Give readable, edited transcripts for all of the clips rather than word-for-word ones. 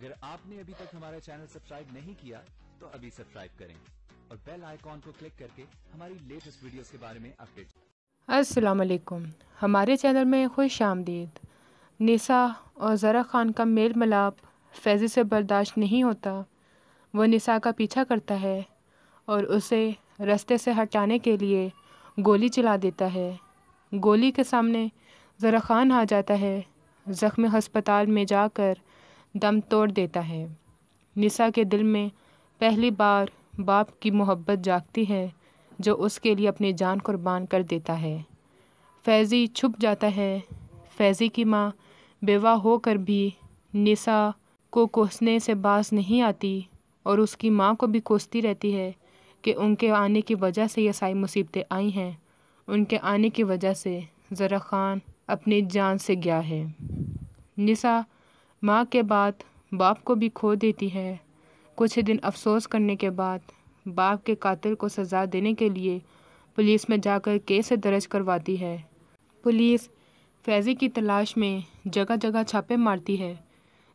अगर आपने अभी तक हमारा चैनल सब्सक्राइब नहीं किया तो अभी सब्सक्राइब करें और बेल आइकॉन को क्लिक करके हमारी लेटेस्ट वीडियोस के बारे में अपडेट। अस्सलाम वालेकुम, हमारे चैनल में खुश आमदीद। निसा और ज़रा ख़ान का मेल मिलाप फैज़ी से बर्दाश्त नहीं होता। वो निसा का पीछा करता है और उसे रास्ते से हटाने के लिए गोली चला देता है। गोली के सामने ज़रा ख़ान आ जाता है, ज़ख्मी हस्पताल में जाकर दम तोड़ देता है। निसा के दिल में पहली बार बाप की मोहब्बत जागती है जो उसके लिए अपनी जान कुर्बान कर देता है। फैज़ी छुप जाता है। फैज़ी की माँ बेवा होकर भी निसा को कोसने से बाज नहीं आती और उसकी माँ को भी कोसती रहती है कि उनके आने की वजह से ये सारी मुसीबतें आई हैं। उनके आने की वजह से ज़रा ख़ान अपनी जान से गया है। निसा माँ के बाद बाप को भी खो देती है। कुछ दिन अफसोस करने के बाद बाप के कातिल को सज़ा देने के लिए पुलिस में जाकर केस दर्ज करवाती है। पुलिस फैज़ी की तलाश में जगह जगह छापे मारती है।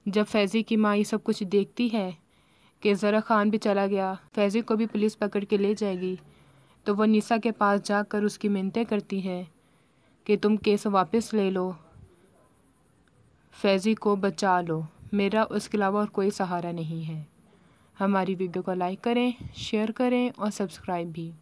जब फैज़ी की माँ ये सब कुछ देखती है कि ज़रा ख़ान भी चला गया, फैज़ी को भी पुलिस पकड़ के ले जाएगी, तो वह निसा के पास जाकर उसकी मिन्नतें करती है कि तुम केस वापस ले लो, फैज़ी को बचा लो, मेरा उसके अलावा और कोई सहारा नहीं है। हमारी वीडियो को लाइक करें, शेयर करें और सब्सक्राइब भी।